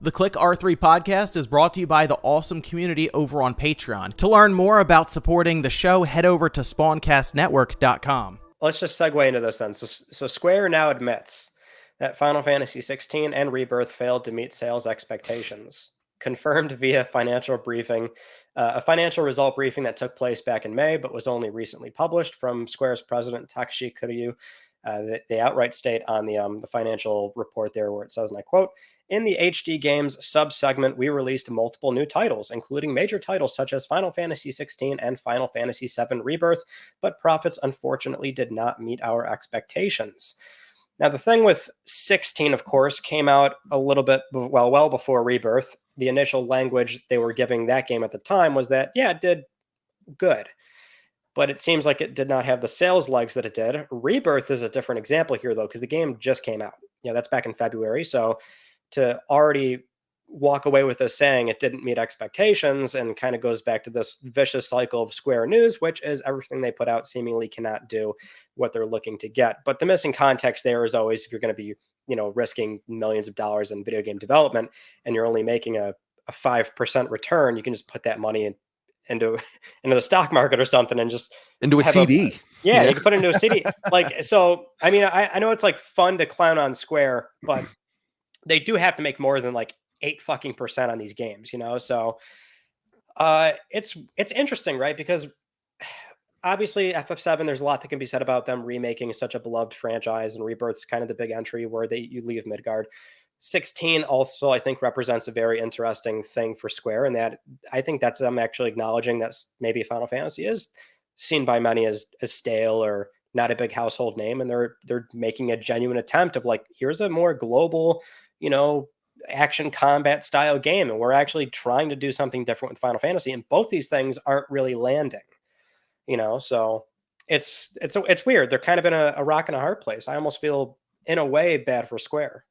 The Click R3 podcast is brought to you by the awesome community over on Patreon. To learn more about supporting the show, head over to spawncastnetwork.com. Let's just segue into this then. So Square now admits that Final Fantasy 16 and Rebirth failed to meet sales expectations. Confirmed via financial briefing, a financial result briefing that took place back in May, but was only recently published from Square's president, Takashi Kiryu. They outright state on the financial report there where it says, and I quote, "In the HD games sub-segment, we released multiple new titles, including major titles such as Final Fantasy 16 and Final Fantasy 7 Rebirth, but profits unfortunately did not meet our expectations." Now, the thing with 16, of course, came out a little bit, well before Rebirth. The initial language they were giving that game at the time was that, yeah, it did good. But it seems like it did not have the sales legs that it did. Rebirth is a different example here, though, because the game just came out. That's back in February. So to already walk away with this saying it didn't meet expectations and kind of goes back to this vicious cycle of Square news, which is everything they put out seemingly cannot do what they're looking to get. But the missing context there is always, if you're going to be, risking millions of dollars in video game development and you're only making a 5% return, you can just put that money into the stock market or something and just into a CD. You can put it into a CD. So, I mean, I know it's like fun to clown on Square, but they do have to make more than like 8% on these games, So it's interesting, right? Because obviously FF7, there's a lot that can be said about them remaking such a beloved franchise, and Rebirth's kind of the big entry where you leave Midgard. 16 also, I think, represents a very interesting thing for Square, and that I think that's them actually acknowledging that maybe Final Fantasy is seen by many as stale or not a big household name, and they're making a genuine attempt of like, here's a more global, action combat style game, and we're actually trying to do something different with Final Fantasy, and both these things aren't really landing, so it's weird. They're kind of in a rock and a hard place. I almost feel in a way bad for Square.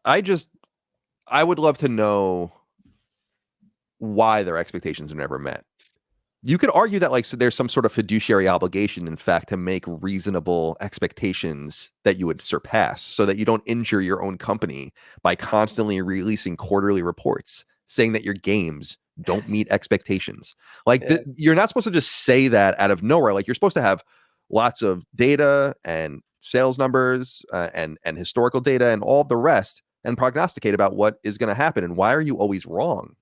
I would love to know why their expectations are never met. You could argue that so there's some sort of fiduciary obligation, in fact, to make reasonable expectations that you would surpass so that you don't injure your own company by constantly releasing quarterly reports saying that your games don't meet expectations. You're not supposed to just say that out of nowhere. You're supposed to have lots of data and sales numbers and historical data and all the rest and prognosticate about what is going to happen. And why are you always wrong?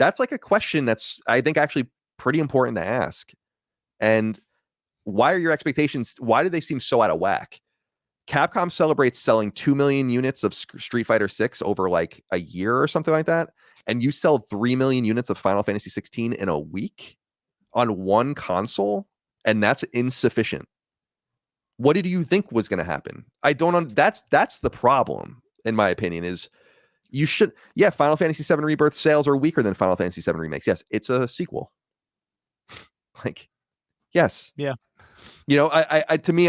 That's like a question that's, I think, actually pretty important to ask. And why are your expectations, why do they seem so out of whack? Capcom celebrates selling 2 million units of Street Fighter 6 over like a year or something like that. And you sell 3 million units of Final Fantasy 16 in a week on one console. And that's insufficient. What did you think was going to happen? That's the problem, in my opinion, is you should, Final Fantasy 7 Rebirth sales are weaker than Final Fantasy 7 Remakes. Yes, it's a sequel. Yes. Yeah. To me,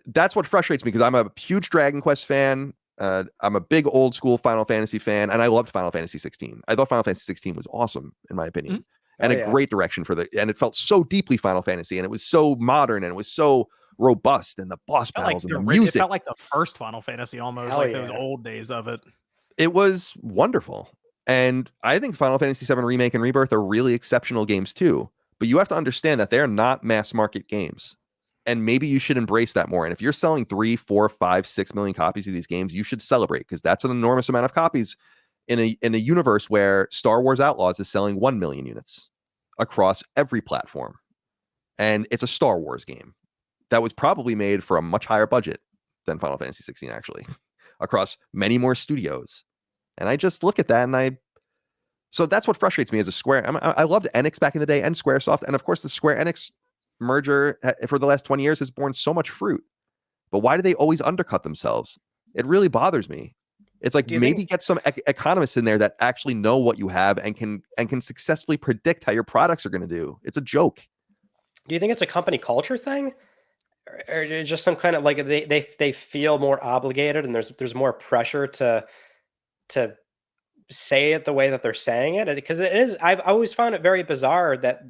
that's what frustrates me, because I'm a huge Dragon Quest fan. I'm a big old school Final Fantasy fan, and I loved Final Fantasy 16. I thought Final Fantasy 16 was awesome, in my opinion. And great direction and it felt so deeply Final Fantasy, and it was so modern, and it was so robust, and the boss battles and the music. It felt like the first Final Fantasy almost, those old days of it. It was wonderful. And I think Final Fantasy 7 Remake and Rebirth are really exceptional games too. But you have to understand that they're not mass market games. And maybe you should embrace that more. And if you're selling 3, 4, 5, 6 million copies of these games, you should celebrate, because that's an enormous amount of copies in a universe where Star Wars Outlaws is selling 1 million units across every platform. And it's a Star Wars game that was probably made for a much higher budget than Final Fantasy 16, actually, across many more studios. And I just look at that, and so that's what frustrates me as a Square. I loved Enix back in the day, and Squaresoft. And of course, the Square Enix merger for the last 20 years has borne so much fruit. But why do they always undercut themselves? It really bothers me. It's like, maybe get some economists in there that actually know what you have and can successfully predict how your products are going to do. It's a joke. Do you think it's a company culture thing? Or just some kind of they feel more obligated, and there's more pressure to say it the way that they're saying it? Because it is, I've always found it very bizarre that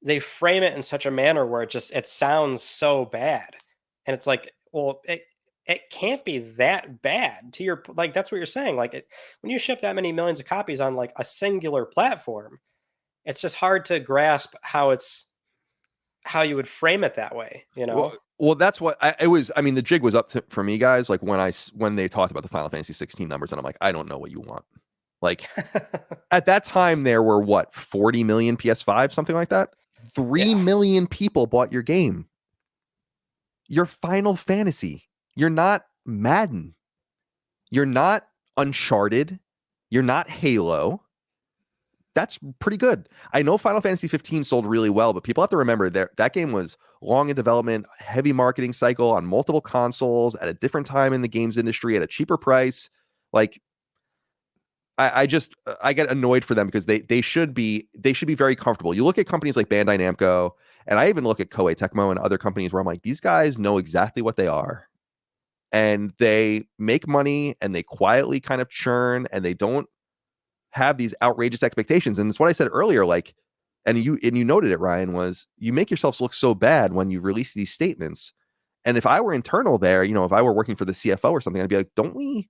they frame it in such a manner where it sounds so bad, and it's like, well, it can't be that bad. To your like, that's what you're saying. Like, when you ship that many millions of copies on like a singular platform, it's just hard to grasp how you would frame it that way. Well, that's what it was. I mean, the jig was up for me, guys. Like when they talked about the Final Fantasy 16 numbers, and I'm like, I don't know what you want. Like at that time, there were what 40 million PS5, something like that. 3 million people bought your game. You're Final Fantasy. You're not Madden. You're not Uncharted. You're not Halo. That's pretty good. I know Final Fantasy 15 sold really well, but people have to remember that game was long in development, heavy marketing cycle on multiple consoles at a different time in the games industry at a cheaper price. Like, I get annoyed for them because they should be very comfortable. You look at companies like Bandai Namco, and I even look at Koei Tecmo and other companies where I'm like, these guys know exactly what they are, and they make money and they quietly kind of churn, and they don't have these outrageous expectations. And it's what I said earlier, like, and you noted it, Ryan, was you make yourselves look so bad when you release these statements. And if I were internal there, if I were working for the CFO or something, I'd be like, don't we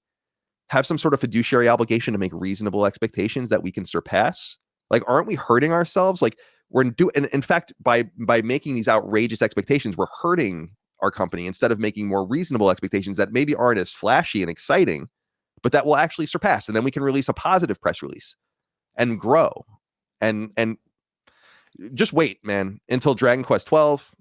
have some sort of fiduciary obligation to make reasonable expectations that we can surpass? Like, aren't we hurting ourselves? Like, and in fact, by making these outrageous expectations, we're hurting our company instead of making more reasonable expectations that maybe aren't as flashy and exciting, but that will actually surpass. And then we can release a positive press release and grow. And just wait, man, until Dragon Quest 12,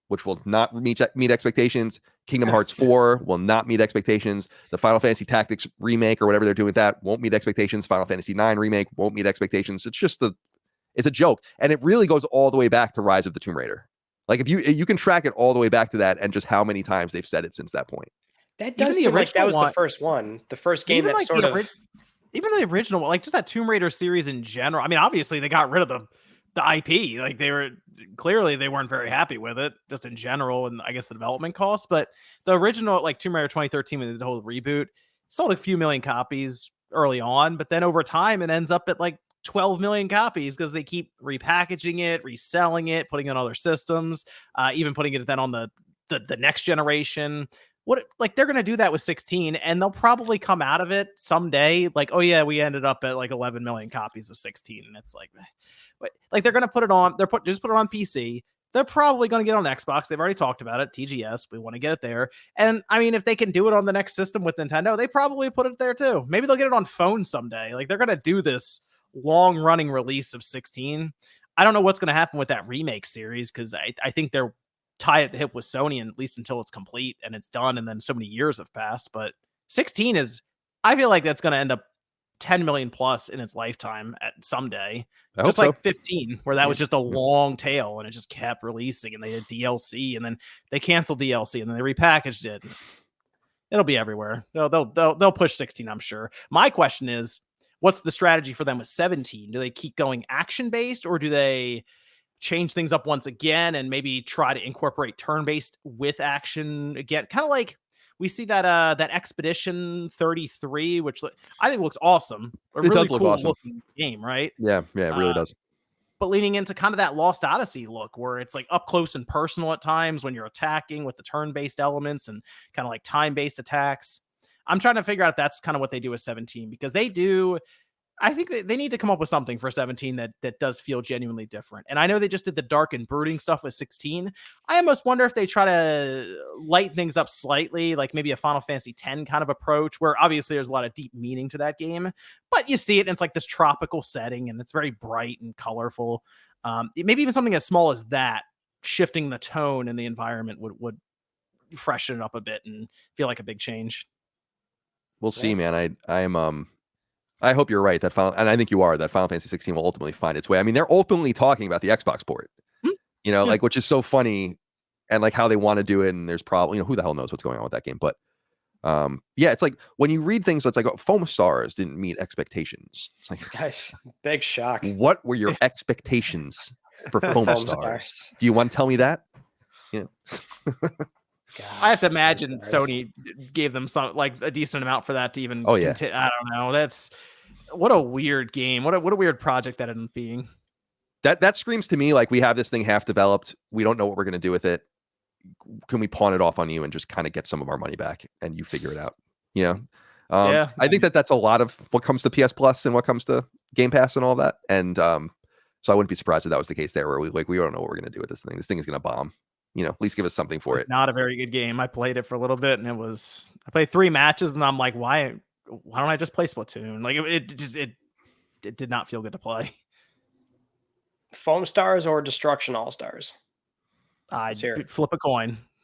which will not meet expectations. Kingdom Hearts 4 will not meet expectations. The Final Fantasy Tactics remake or whatever they're doing with that won't meet expectations. Final Fantasy 9 remake won't meet expectations. It's just it's a joke. And it really goes all the way back to Rise of the Tomb Raider. Like, if you can track it all the way back to that and just how many times they've said it since that point. That does seem like that was the first one, the first game that sort of... Even the original, like just that Tomb Raider series in general. I mean, obviously they got rid of the IP. Like, they weren't very happy with it, just in general, and I guess the development costs. But the original, like Tomb Raider 2013, when they did the whole reboot, sold a few million copies early on, but then over time it ends up at like 12 million copies because they keep repackaging it, reselling it, putting it on other systems, even putting it then on the next generation. They're going to do that with 16, and they'll probably come out of it someday like, oh yeah, we ended up at like 11 million copies of 16. And it's like they're going to put it on, just put it on PC. They're probably going to get on Xbox. They've already talked about it. TGS, we want to get it there. And I mean, if they can do it on the next system with Nintendo, they probably put it there too. Maybe they'll get it on phone someday. Like, they're going to do this long running release of 16. I don't know what's going to happen with that remake series, because I think they're tied at the hip with Sony, and at least until it's complete and it's done, and then so many years have passed. But 16 I feel like that's going to end up 10 million plus in its lifetime at someday, just like 15, where that was just a long tail and it just kept releasing, and they did DLC, and then they canceled DLC, and then they repackaged it. It'll be everywhere. They'll push 16, I'm sure. My question is, what's the strategy for them with 17? Do they keep going action based, or do they change things up once again and maybe try to incorporate turn-based with action again? Kind of like we see that Expedition 33, which I think looks awesome. It really does look awesome. Looking game, right? Yeah, it really does. But leaning into kind of that Lost Odyssey look, where it's like up close and personal at times when you're attacking with the turn-based elements and kind of like time-based attacks. I'm trying to figure out if that's kind of what they do with 17, because they do. I think they need to come up with something for 17 that does feel genuinely different. And I know they just did the dark and brooding stuff with 16. I almost wonder if they try to lighten things up slightly, like maybe a Final Fantasy X kind of approach, where obviously there's a lot of deep meaning to that game, but you see it and it's like this tropical setting and it's very bright and colorful. Maybe even something as small as that, shifting the tone and the environment would freshen it up a bit and feel like a big change. We'll see, man. I hope you're right. And I think you are. That Final Fantasy 16 will ultimately find its way. I mean, they're openly talking about the Xbox port, like, which is so funny, and like how they want to do it. And there's probably, who the hell knows what's going on with that game. But it's like when you read things, it's like, Foam Stars didn't meet expectations. It's like, guys, big shock. What were your expectations for Foam Stars? Do you want to tell me that? God, I have to imagine Sony gave them some, like, a decent amount for that to even. Oh yeah. I don't know. That's what a weird game. What a weird project that ended up being. That screams to me like we have this thing half developed. We don't know what we're going to do with it. can we pawn it off on you and just kind of get some of our money back and you figure it out? You know, Yeah, I think that's a lot of what comes to PS Plus and what comes to Game Pass and all that. And so I wouldn't be surprised if that was the case there, where we don't know what we're gonna do with this thing. This thing is gonna bomb. You know, at least give us something for it. Not a very good game. I played it for a little bit, and I played 3 matches, and I'm like, why don't I just play Splatoon? Like it did not feel good to play. Foam Stars or Destruction All Stars? I Let's hear it. flip a coin.